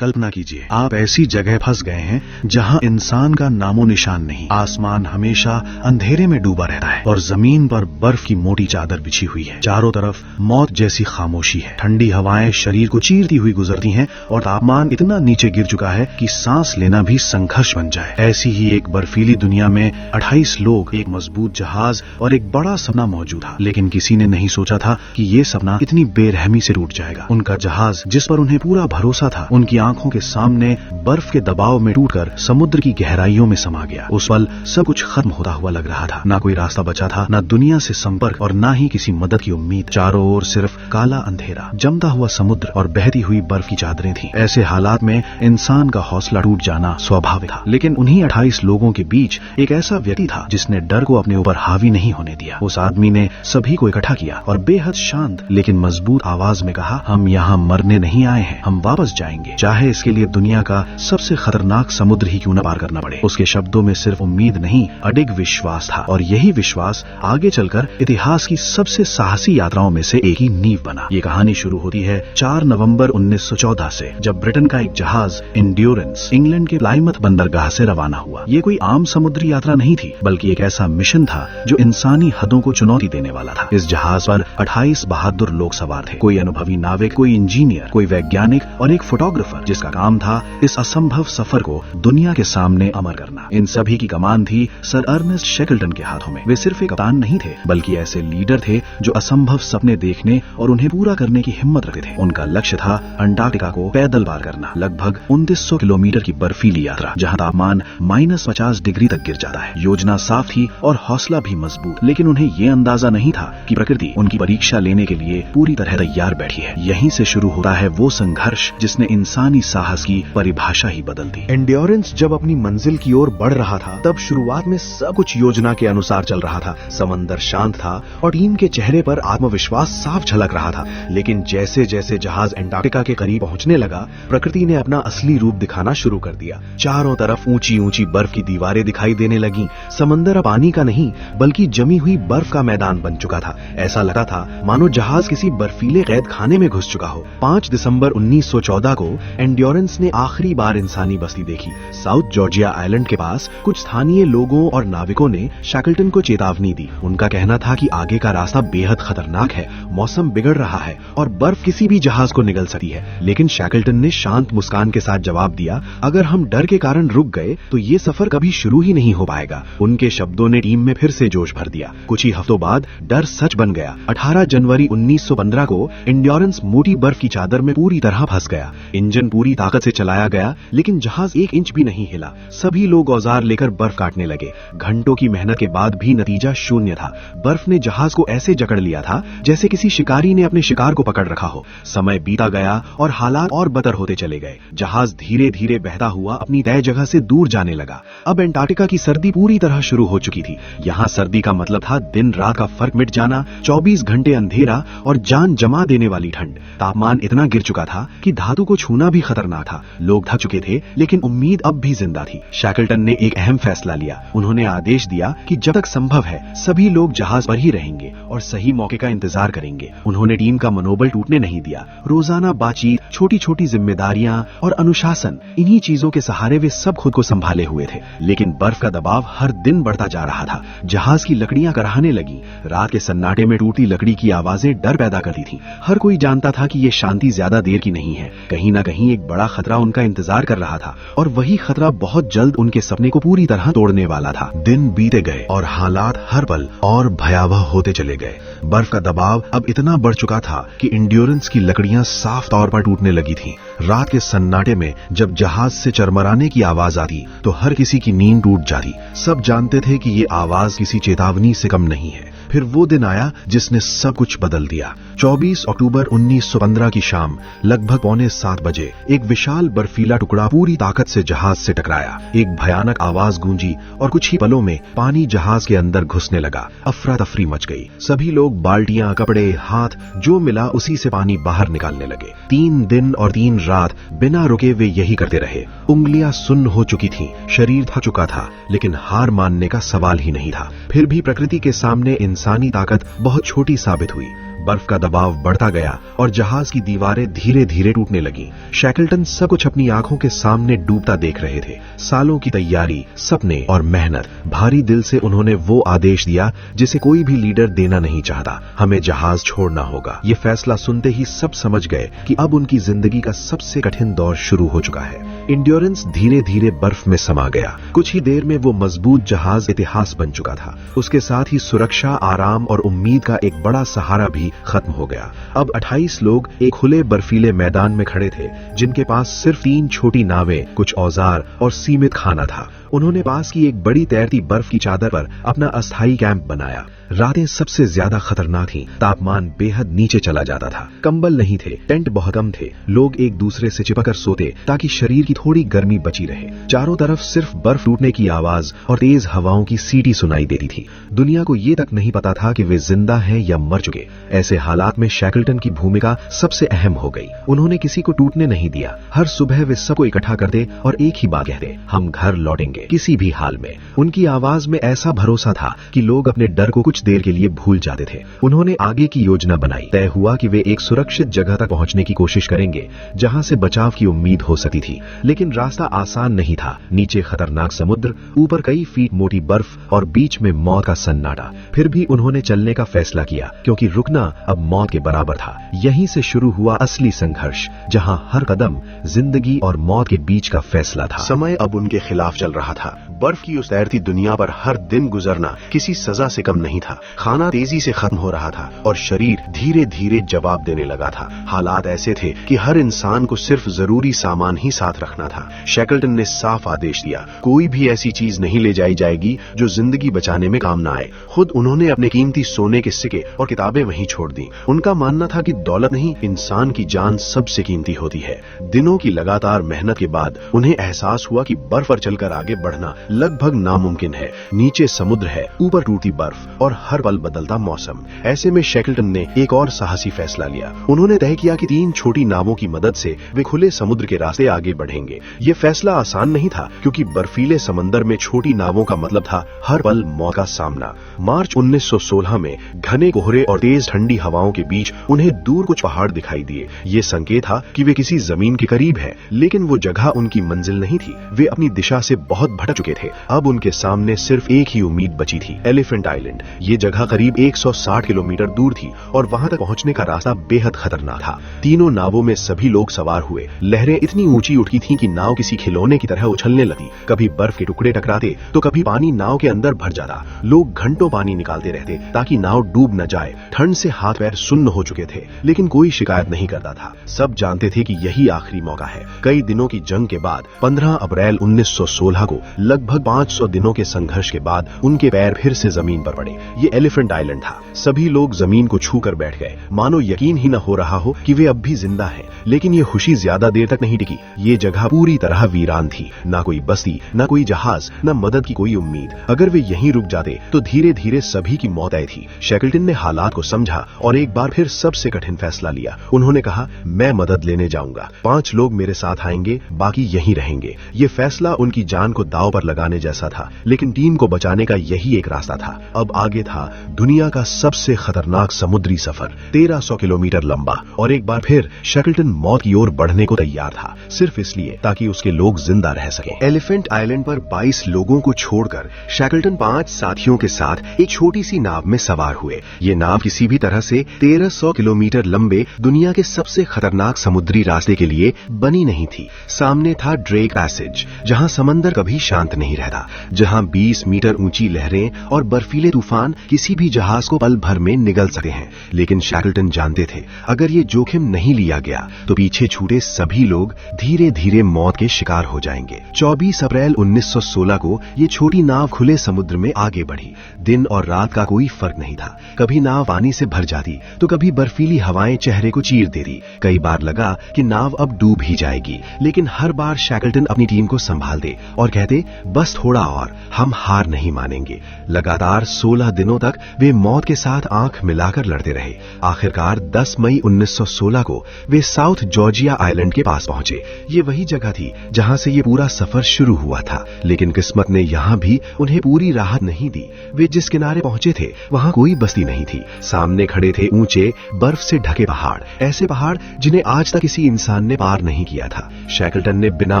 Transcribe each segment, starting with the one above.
कल्पना कीजिए, आप ऐसी जगह फंस गए हैं जहां इंसान का नामो निशान नहीं। आसमान हमेशा अंधेरे में डूबा रहता है और जमीन पर बर्फ की मोटी चादर बिछी हुई है। चारों तरफ मौत जैसी खामोशी है। ठंडी हवाएं शरीर को चीरती हुई गुजरती हैं और तापमान इतना नीचे गिर चुका है कि सांस लेना भी संघर्ष बन जाए। ऐसी ही एक बर्फीली दुनिया में 28 लोग, एक मजबूत जहाज और एक बड़ा सपना मौजूद था। लेकिन किसी ने नहीं सोचा था कि ये सपना इतनी बेरहमी से टूट जाएगा। उनका जहाज, जिस पर उन्हें पूरा भरोसा था, उनकी आंखों के सामने बर्फ के दबाव में टूटकर समुद्र की गहराइयों में समा गया। उस पल सब कुछ खत्म होता हुआ लग रहा था। ना कोई रास्ता बचा था, ना दुनिया से संपर्क और ना ही किसी मदद की उम्मीद। चारों ओर सिर्फ काला अंधेरा, जमता हुआ समुद्र और बहती हुई बर्फ की चादरें थीं। ऐसे हालात में इंसान का हौसला टूट जाना स्वाभाविक था। लेकिन उन्हीं 28 लोगों के बीच एक ऐसा व्यक्ति था जिसने डर को अपने ऊपर हावी नहीं होने दिया। उस आदमी ने सभी को इकट्ठा किया और बेहद शांत लेकिन मजबूत आवाज में कहा, हम यहाँ मरने नहीं आए हैं, हम वापस जाएंगे, चाहे इसके लिए दुनिया का सबसे खतरनाक समुद्र ही क्यों न पार करना पड़े। उसके शब्दों में सिर्फ उम्मीद नहीं, अडिग विश्वास था और यही विश्वास आगे चलकर इतिहास की सबसे साहसी यात्राओं में से एक ही नींव बना। ये कहानी शुरू होती है 4 नवंबर 1914 से, जब ब्रिटेन का एक जहाज एंड्योरेंस इंग्लैंड के प्लाइमथ बंदरगाह से रवाना हुआ। ये कोई आम समुद्री यात्रा नहीं थी, बल्कि एक ऐसा मिशन था जो इंसानी हदों को चुनौती देने वाला था। इस जहाज पर 28 बहादुर लोग सवार थे। कोई अनुभवी नाविक, कोई इंजीनियर, कोई वैज्ञानिक और एक फोटोग्राफर, जिसका काम था इस असंभव सफर को दुनिया के सामने अमर करना। इन सभी की कमान थी सर अर्नेस्ट शेकल्टन के हाथों में। वे सिर्फ एक कप्तान नहीं थे, बल्कि ऐसे लीडर थे जो असंभव सपने देखने और उन्हें पूरा करने की हिम्मत रखते थे। उनका लक्ष्य था अंटार्कटिका को पैदल पार करना, लगभग 2900 किलोमीटर की बर्फीली यात्रा, जहां तापमान -50 डिग्री तक गिर जाता है। योजना साफ थी और हौसला भी मजबूत, लेकिन उन्हें ये अंदाजा नहीं था कि प्रकृति उनकी परीक्षा लेने के लिए पूरी तरह तैयार बैठी है। यहीं से शुरू होता है वो संघर्ष जिसने इंसानी साहस की परिभाषा ही बदल दी। एंड्योरेंस जब अपनी मंजिल की ओर बढ़ रहा था, तब शुरुआत में सब कुछ योजना के अनुसार चल रहा था। समंदर शांत था और टीम के चेहरे पर आत्मविश्वास साफ झलक रहा था। लेकिन जैसे जैसे जहाज अंटार्कटिका के करीब पहुंचने लगा, प्रकृति ने अपना असली रूप दिखाना शुरू कर दिया। चारों तरफ ऊंची ऊंची बर्फ की दीवारें दिखाई देने लगी। समंदर अब पानी का नहीं, बल्कि जमी हुई बर्फ का मैदान बन चुका था। ऐसा लगता था मानो जहाज किसी बर्फीले कैद खाने में घुस चुका हो। 5 दिसंबर 1914 को एंड्योरेंस ने आखिरी बार इंसानी बस्ती देखी। साउथ जॉर्जिया आइलैंड के पास कुछ स्थानीय लोगों और नाविकों ने शैकल्टन को चेतावनी दी। उनका कहना था कि आगे का रास्ता बेहद खतरनाक है, मौसम बिगड़ रहा है और बर्फ किसी भी जहाज को निगल सकती है। लेकिन शैकल्टन ने शांत मुस्कान के साथ जवाब दिया, अगर हम डर के कारण रुक गए तो ये सफर कभी शुरू ही नहीं हो पाएगा। उनके शब्दों ने टीम में फिर से जोश भर दिया। कुछ ही हफ्तों बाद डर सच बन गया। 18 जनवरी 1915 को एंड्योरेंस मोटी बर्फ की चादर में पूरी तरह फंस गया। इंजन पूरी ताकत से चलाया गया, लेकिन जहाज 1 इंच भी नहीं हिला। सभी लोग औजार लेकर बर्फ काटने लगे। घंटों की मेहनत के बाद भी नतीजा शून्य था। बर्फ ने जहाज को ऐसे जकड़ लिया था जैसे किसी शिकारी ने अपने शिकार को पकड़ रखा हो। समय बीता गया और हालात और बदतर होते चले गए। जहाज धीरे धीरे बहता हुआ अपनी तय जगह से दूर जाने लगा। अब अंटार्कटिका की सर्दी पूरी तरह शुरू हो चुकी थी। यहाँ सर्दी का मतलब था दिन रात का फर्क मिट जाना, 24 घंटे अंधेरा और जान जमा देने वाली ठंड। तापमान इतना गिर चुका था कि धातु को छूना भी खतरनाक था। लोग थक चुके थे, लेकिन उम्मीद अब भी जिंदा थी। शैकल्टन ने एक अहम फैसला लिया। उन्होंने आदेश दिया कि जब तक संभव है सभी लोग जहाज पर ही रहेंगे और सही मौके का इंतजार करेंगे। उन्होंने टीम का मनोबल टूटने नहीं दिया। रोजाना बातचीत, छोटी छोटी जिम्मेदारियां और अनुशासन, इन्हीं चीजों के सहारे वे सब खुद को संभाले हुए थे। लेकिन बर्फ का दबाव हर दिन बढ़ता जा रहा था। जहाज की लकड़ियां कराहने लगी। रात के सन्नाटे में टूटती लकड़ी की आवाजें डर पैदा करती थीं। हर कोई जानता था कि ये शांति ज्यादा देर की नहीं है। कहीं न कहीं एक बड़ा खतरा उनका इंतजार कर रहा था और वही खतरा बहुत जल्द उनके सपने को पूरी तरह तोड़ने वाला था। दिन बीते गए और हालात हर पल और भयावह होते चले गए। बर्फ का दबाव अब इतना बढ़ चुका था कि एंड्योरेंस की लकड़ियां साफ तौर पर टूटने लगी थीं। रात के सन्नाटे में जब जहाज से चरमराने की आवाज आती तो हर किसी की नींद टूट जाती। सब जानते थे कि ये आवाज किसी चेतावनी से कम नहीं है। फिर वो दिन आया जिसने सब कुछ बदल दिया। 24 अक्टूबर 1915 की शाम लगभग 6:45 बजे एक विशाल बर्फीला टुकड़ा पूरी ताकत से जहाज से टकराया। एक भयानक आवाज गूंजी और कुछ ही पलों में पानी जहाज के अंदर घुसने लगा। अफरा तफरी मच गई। सभी लोग बाल्टियां, कपड़े, हाथ जो मिला उसी से पानी बाहर निकालने लगे। 3 दिन और 3 रात बिना रुके वे यही करते रहे। उंगलियां सुन्न हो चुकी थीं, शरीर थक चुका था, लेकिन हार मानने का सवाल ही नहीं था। फिर भी प्रकृति के सामने इंसानी ताकत बहुत छोटी साबित हुई। बर्फ का दबाव बढ़ता गया और जहाज की दीवारें धीरे धीरे टूटने लगी। शैकल्टन सब कुछ अपनी आंखों के सामने डूबता देख रहे थे। सालों की तैयारी, सपने और मेहनत। भारी दिल से उन्होंने वो आदेश दिया जिसे कोई भी लीडर देना नहीं चाहता, हमें जहाज छोड़ना होगा। ये फैसला सुनते ही सब समझ गए कि अब उनकी जिंदगी का सबसे कठिन दौर शुरू हो चुका है। इंड्योरेंस धीरे धीरे बर्फ में समा गया। कुछ ही देर में वो मजबूत जहाज इतिहास बन चुका था। उसके साथ ही सुरक्षा, आराम और उम्मीद का एक बड़ा सहारा भी खत्म हो गया। अब 28 लोग एक खुले बर्फीले मैदान में खड़े थे, जिनके पास सिर्फ 3 छोटी नावें, कुछ औजार और सीमित खाना था। उन्होंने पास की एक बड़ी तैरती बर्फ की चादर पर अपना अस्थायी कैंप बनाया। रातें सबसे ज्यादा खतरनाक थीं। तापमान बेहद नीचे चला जाता था। कंबल नहीं थे, टेंट बहुत कम थे। लोग एक दूसरे से चिपकर सोते ताकि शरीर की थोड़ी गर्मी बची रहे। चारों तरफ सिर्फ बर्फ टूटने की आवाज और तेज हवाओं की सीटी सुनाई देती थी। दुनिया को ये तक नहीं पता था कि वे जिंदा हैं या मर चुके। ऐसे हालात में शैकल्टन की भूमिका सबसे अहम हो गई। उन्होंने किसी को टूटने नहीं दिया। हर सुबह वे सबको इकट्ठा करते और एक ही बात कहते, हम घर लौटेंगे किसी भी हाल में। उनकी आवाज में ऐसा भरोसा था कि लोग अपने डर को कुछ देर के लिए भूल जाते थे। उन्होंने आगे की योजना बनाई। तय हुआ कि वे एक सुरक्षित जगह तक पहुंचने की कोशिश करेंगे जहां से बचाव की उम्मीद हो सकती थी। लेकिन रास्ता आसान नहीं था। नीचे खतरनाक समुद्र, ऊपर कई फीट मोटी बर्फ और बीच में मौत का सन्नाटा। फिर भी उन्होंने चलने का फैसला किया, क्योंकि रुकना अब मौत के बराबर था। यहीं से शुरू हुआ असली संघर्ष, जहां हर कदम जिंदगी और मौत के बीच का फैसला था। समय अब उनके खिलाफ चल रहा था। बर्फ की उस तैरती दुनिया पर हर दिन गुजरना किसी सजा से कम नहीं था। खाना तेजी से खत्म हो रहा था और शरीर धीरे धीरे जवाब देने लगा था। हालात ऐसे थे कि हर इंसान को सिर्फ जरूरी सामान ही साथ रखना था। शैकल्टन ने साफ आदेश दिया, कोई भी ऐसी चीज नहीं ले जाई जाएगी जो जिंदगी बचाने में काम न आए। खुद उन्होंने अपने कीमती सोने के सिक्के और किताबें वहीं छोड़ दी। उनका मानना था कि दौलत नहीं, इंसान की जान सबसे कीमती होती है। दिनों की लगातार मेहनत के बाद उन्हें एहसास हुआ कि बर्फ पर चलकर आगे बढ़ना लगभग नामुमकिन है। नीचे समुद्र है, ऊपर टूटी बर्फ और हर पल बदलता मौसम। ऐसे में शैकल्टन ने एक और साहसी फैसला लिया। उन्होंने तय किया कि 3 छोटी नावों की मदद से वे खुले समुद्र के रास्ते आगे बढ़ेंगे। ये फैसला आसान नहीं था, क्योंकि बर्फीले समंदर में छोटी नावों का मतलब था हर पल मौत का सामना। मार्च 1916 में घने कोहरे और तेज ठंडी हवाओं के बीच उन्हें दूर कुछ पहाड़ दिखाई दिए। ये संकेत था कि वे किसी जमीन के करीब है, लेकिन वो जगह उनकी मंजिल नहीं थी। वे अपनी दिशा से बहुत भटक चुके थे। अब उनके सामने सिर्फ एक ही उम्मीद बची थी, एलिफेंट आइलैंड। ये जगह करीब 160 किलोमीटर दूर थी और वहां तक पहुंचने का रास्ता बेहद खतरनाक था। तीनों नावों में सभी लोग सवार हुए। लहरें इतनी ऊंची उठती थीं कि नाव किसी खिलौने की तरह उछलने लगी। कभी बर्फ के टुकड़े टकराते तो कभी पानी नाव के अंदर भर जाता। लोग घंटों पानी निकालते रहते ताकि नाव डूब न जाए। ठंड से हाथ पैर सुन्न हो चुके थे, लेकिन कोई शिकायत नहीं करता था। सब जानते थे कि यही आखिरी मौका है। कई दिनों की जंग के बाद 15 अप्रैल 1916 को लगभग 500 दिनों के संघर्ष के बाद उनके पैर फिर से जमीन पर पड़े। ये एलिफेंट आइलैंड था। सभी लोग जमीन को छूकर बैठ गए, मानो यकीन ही न हो रहा हो कि वे अब भी जिंदा हैं। लेकिन ये खुशी ज्यादा देर तक नहीं टिकी। ये जगह पूरी तरह वीरान थी। ना कोई बस्ती, ना कोई जहाज, न मदद की कोई उम्मीद। अगर वे यहीं रुक जाते तो धीरे धीरे सभी की मौत आई थी। शैकल्टन ने हालात को समझा और एक बार फिर सबसे कठिन फैसला लिया। उन्होंने कहा, मैं मदद लेने जाऊंगा। 5 लोग मेरे साथ आएंगे, बाकी यहीं रहेंगे। ये फैसला उनकी जान को दांव पर लगाने जैसा था, लेकिन टीम को बचाने का यही एक रास्ता था। अब आगे था दुनिया का सबसे खतरनाक समुद्री सफर, 1300 किलोमीटर लंबा। और एक बार फिर शैकल्टन मौत की ओर बढ़ने को तैयार था, सिर्फ इसलिए ताकि उसके लोग जिंदा रह सकें। एलिफेंट आइलैंड पर 22 लोगों को छोड़कर शैकल्टन 5 साथियों के साथ एक छोटी सी नाव में सवार हुए। ये नाव किसी भी तरह से 1300 किलोमीटर लंबे दुनिया के सबसे खतरनाक समुद्री रास्ते के लिए बनी नहीं थी। सामने था ड्रेक पैसेज, जहां समंदर कभी शांत नहीं रहता, जहां 20 मीटर ऊंची लहरें और बर्फीले तूफान किसी भी जहाज को पल भर में निगल सकते हैं। लेकिन शैकल्टन जानते थे, अगर ये जोखिम नहीं लिया गया तो पीछे छूटे सभी लोग धीरे धीरे मौत के शिकार हो जाएंगे। 24 अप्रैल 1916 को ये छोटी नाव खुले समुद्र में आगे बढ़ी। दिन और रात का कोई फर्क नहीं था। कभी नाव पानी से भर जाती तो कभी बर्फीली हवाएं चेहरे को चीर देती। कई बार लगा कि नाव अब डूब ही जाएगी, लेकिन हर बार शैकल्टन अपनी टीम को संभाल दे और कहते, बस थोड़ा और, हम हार नहीं मानेंगे। लगातार 16 दिनों तक वे मौत के साथ आंख मिलाकर लड़ते रहे। आखिरकार 10 मई 1916 को वे साउथ जॉर्जिया आइलैंड के पास पहुंचे। ये वही जगह थी जहां से ये पूरा सफर शुरू हुआ था। लेकिन किस्मत ने यहां भी उन्हें पूरी राहत नहीं दी। वे जिस किनारे पहुंचे थे वहां कोई बस्ती नहीं थी। सामने खड़े थे ऊंचे बर्फ से ढके पहाड़, ऐसे पहाड़ जिन्हें आज तक किसी इंसान ने पार नहीं किया था। शैकल्टन ने बिना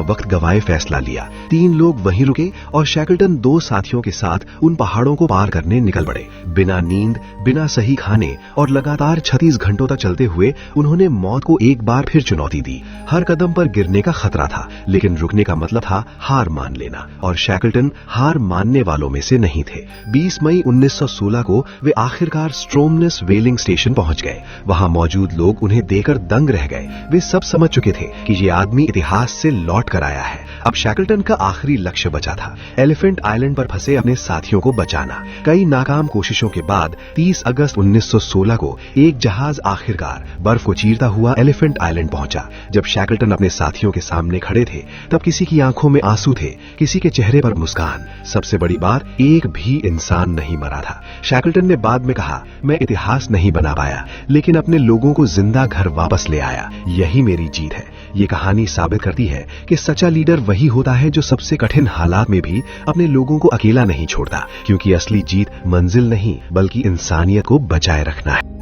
वक्त गवाए फैसला लिया। 3 लोग वहीं रुके और शैकल्टन 2 साथियों के साथ उन पहाड़ों को पार करने निकल पड़े। बिना नींद, बिना सही खाने और लगातार 36 घंटों तक चलते हुए उन्होंने मौत को एक बार फिर चुनौती दी। हर कदम पर गिरने का खतरा था, लेकिन रुकने का मतलब था हार मान लेना, और शैकल्टन हार मानने वालों में से नहीं थे। 20 मई 1916 को वे आखिरकार स्ट्रोमनेस व्हेलिंग स्टेशन पहुंच गए। वहां मौजूद लोग उन्हें देखकर दंग रह गए। वे सब समझ चुके थे कि ये आदमी इतिहास से लौट कर आया है। अब शैकल्टन का आखिरी लक्ष्य बचा था, एलिफेंट आइलैंड पर फंसे अपने साथियों को बचाना। कई नाकाम कोशिशों के बाद 30 अगस्त 1916 को एक जहाज आखिरकार बर्फ को चीरता हुआ एलिफेंट आइलैंड पहुंचा। जब शैकल्टन अपने साथियों के सामने खड़े थे तब किसी की आंखों में आंसू थे, किसी के चेहरे पर मुस्कान। सबसे बड़ी बात, एक भी इंसान नहीं मरा था। शैकल्टन ने बाद में कहा, मैं इतिहास नहीं बना पाया, लेकिन अपने लोगों को जिंदा घर वापस ले आया। यही मेरी जीत है। ये कहानी साबित करती है कि सच्चा लीडर वही होता है जो सबसे कठिन हालात में भी अपने लोगों को अकेला नहीं छोड़ता, क्योंकि असली जीत मंजिल नहीं बल्कि इंसानियत को बचाए रखना है।